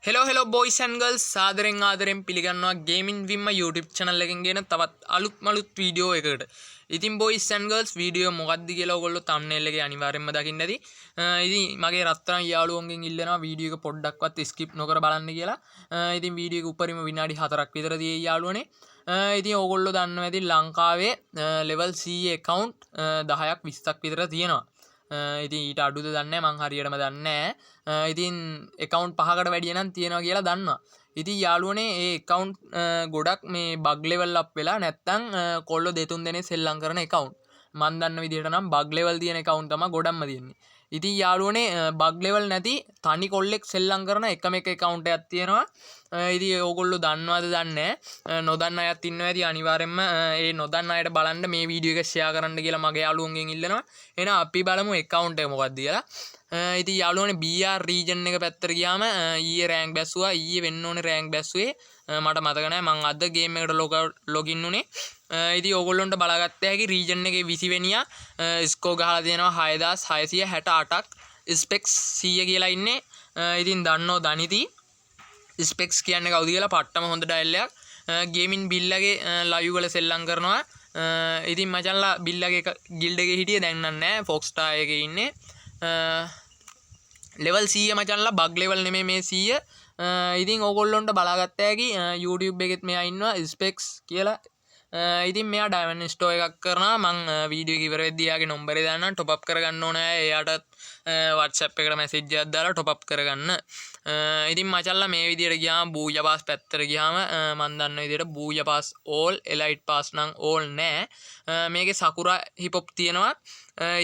hello boys and girls සාදරෙන් ආදරෙන් පිළිගන්නවා gaming විම්ම YouTube channel එකෙන් ගෙන තවත් අලුත් වීඩියෝ එකකට. ඉතින් boys and girls වීඩියෝ මොකක්ද කියලා ඔයගොල්ලෝ thumbnail එකේ අනිවාර්යෙන්ම දකින්න ඇති. ඉතින් මගේ රත්තරන් යාළුවන්ගෙන් ඉල්ලනවා වීඩියෝ එක පොඩ්ඩක්වත් skip නොකර බලන්න කියලා. ඉතින් වීඩියෝ එක උඩරිම විනාඩි 4ක් විතර තියෙයි යාළුවනේ. ඉතින් ඕගොල්ලෝ දන්නවා ඇති ලංකාවේ level C account 10ක් 20ක් විතර තියෙනවා. ඉතින් ඊට අඩුද දන්නේ මං හරියටම දන්නේ ඉතින් account පහකට වැඩිය නම් තියෙනවා කියලා දන්නවා. ඉතින් යාළුවනේ ඒ account ගොඩක් මේ bug level up වෙලා නැත්තම් කොල්ලෝ දෙතුන් දෙනේ සෙල්ලම් කරන account. මන් දන්න විදිහට නම් bug level තියෙන account තමයි ගොඩක්ම තියෙන්නේ. ඉතින් යාළුවනේ bug level නැති තනි කොල්ලෙක් සෙල්ලම් කරන එකම එක account එකක් තියෙනවා. ඉතින් ඕගොල්ලෝ දන්නවද දන්නේ නොදන්න අයත් ඉන්නවා ඇති අනිවාර්යෙන්ම ඒ නොදන්න අයට බලන්න මේ වීඩියෝ එක ෂෙයා කරන්න කියලා මගේ යාළුවන්ගෙන් ඉල්ලනවා. එහෙනම් අපි බලමු account එක මොකක්ද කියලා. ඉතින් යාළුවනේ BR region එක පැත්තට ගියාම ඊයේ rank බැස්සුවා. ඊයේ වෙන්න ඕනේ rank බැස්සුවේ. මට මතක නැහැ මං අද game එකට login උනේ. ඉතින් ඕගොල්ලන්ට බලාගත්ත හැකි region එකේ 20 වෙනියා score ගහලා තියෙනවා 6668ක්. specs 100 කියලා ඉන්නේ. ඉතින් දන්නෝ දනිති ස්පෙක්ස් කියන්නේ කවුද කියලා පට්ටම හොඳ ඩයල් එකක් ගේමින් බිල්ලගේ ලයිව් වල සෙල්ලම් කරනවා ඉතින් මචංලා බිල්ලගේ ගිල්ඩ් එකේ හිටියේ දැන් නැහැ ෆොක්ස්ටා එකේ ඉන්නේ level 100 මචංලා බග් level නෙමෙයි මේ 100 ඉතින් ඕගොල්ලොන්ට බලාගත්ත හැකි YouTube එකෙත් මෙයා ඉන්නවා ස්පෙක්ස් කියලා ඉතින් මෙයා ඩයමන්ඩ් ස්ටෝර් එකක් කරනවා මං වීඩියෝ එක ඉවර වෙද්දී යාගේ නම්බර් එක දාන්නම් টොප් අප් කරගන්න ඕනේ එයාටත් WhatsApp එකට මැසේජ් එකක් දාලා টොප් අප් කරගන්න ඉතින් මචල්ලා මේ විදියට ගියාම බූයා පාස් පැත්තට ගියාම මන් දන්න විදියට බූයා පාස් all elite pass නම් all නෑ මේකේ සකුරා හිප් හොප් තියෙනවා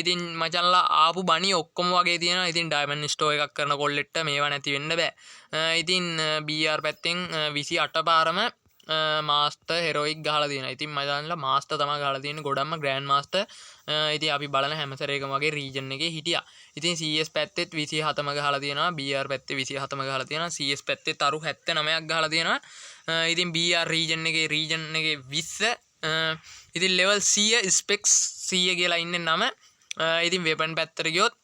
ඉතින් මචල්ලා ආපු බණි ඔක්කොම වගේ තියෙනවා ඉතින් ඩයමන්ඩ් ස්ටෝර් එකක් කරන කොල්ලෙට්ට මේවා නැති වෙන්න බෑ ඉතින් BR පැත්තෙන් 28 පාරම මාස්ටර් හෙරොයික් ගහලා තියෙනවා. ඉතින් මම දන්නලා මාස්ටර් තමයි ගහලා තියෙන්නේ ගොඩක්ම ග්‍රෑන්ඩ් මාස්ටර්. ඉතින් අපි බලන හැමසරේකම වගේ රීජන් එකේ හිටියා. ඉතින් CS පැත්තෙත් 27ම ගහලා තියෙනවා. BR පැත්තේ 27ම ගහලා තියෙනවා. CS පැත්තේ තරු 79ක් ගහලා තියෙනවා. ඉතින් BR රීජන් එකේ 20. ඉතින් level 100 specs 100 කියලා ඉන්නේ නම. ඉතින් weapon පැත්තට ගියොත්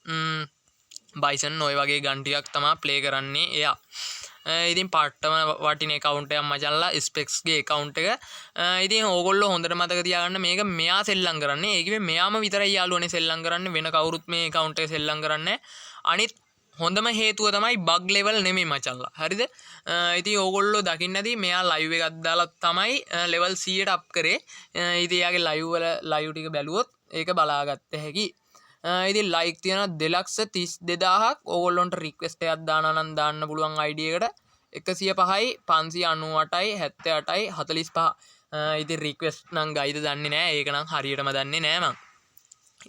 බයිසන් ඔය වගේ ගන් ටිකක් තමයි ප්ලේ කරන්නේ එයා. ඉතින් පාට්ටම වටින account එකක් මචංලා ස්පෙක්ස් ගේ account එක. ඉතින් ඕගොල්ලෝ හොඳට මතක තියාගන්න මේක මෙයා සෙල්ලම් කරන්නේ. ඒකෙම මෙයාම විතරයි යාළුවනේ සෙල්ලම් කරන්නේ. වෙන කවුරුත් මේ account එක සෙල්ලම් කරන්නේ අනිත් හොඳම හේතුව තමයි bug level නෙමෙයි මචංලා. හරිද? ඉතින් ඕගොල්ලෝ දකින්න ඇති මෙයා live එකක් දාලා තමයි level 100ට up කරේ. ඉතින් එයාගේ live ටික බැලුවොත් ඒක බලාගත්ත හැකි. ඉතින් like තියෙනවා 232000ක් ඕගොල්ලොන්ට රික්වෙස්ට් එකක් දානවා නම් දාන්න පුළුවන් ID එකට 105යි 598යි 78යි 45 ඉතින් රික්වෙස්ට් නම් ගයිද දන්නේ නැහැ ඒක නම් හරියටම දන්නේ නැහැ මං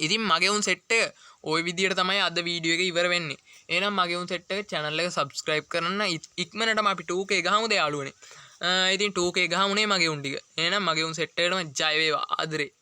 ඉතින් මගේ උන් සෙට් එක ওই විදියට තමයි අද වීඩියෝ එක ඉවර වෙන්නේ එහෙනම් මගේ උන් සෙට් එක channel එක subscribe කරන්න ඉක්මනටම අපි 2K ගහමුද යාළුවනේ ඉතින් 2K ගහමුනේ මගේ උන් ටික එහෙනම් මගේ උන් සෙට් එකටම ජය වේවා ආදරේ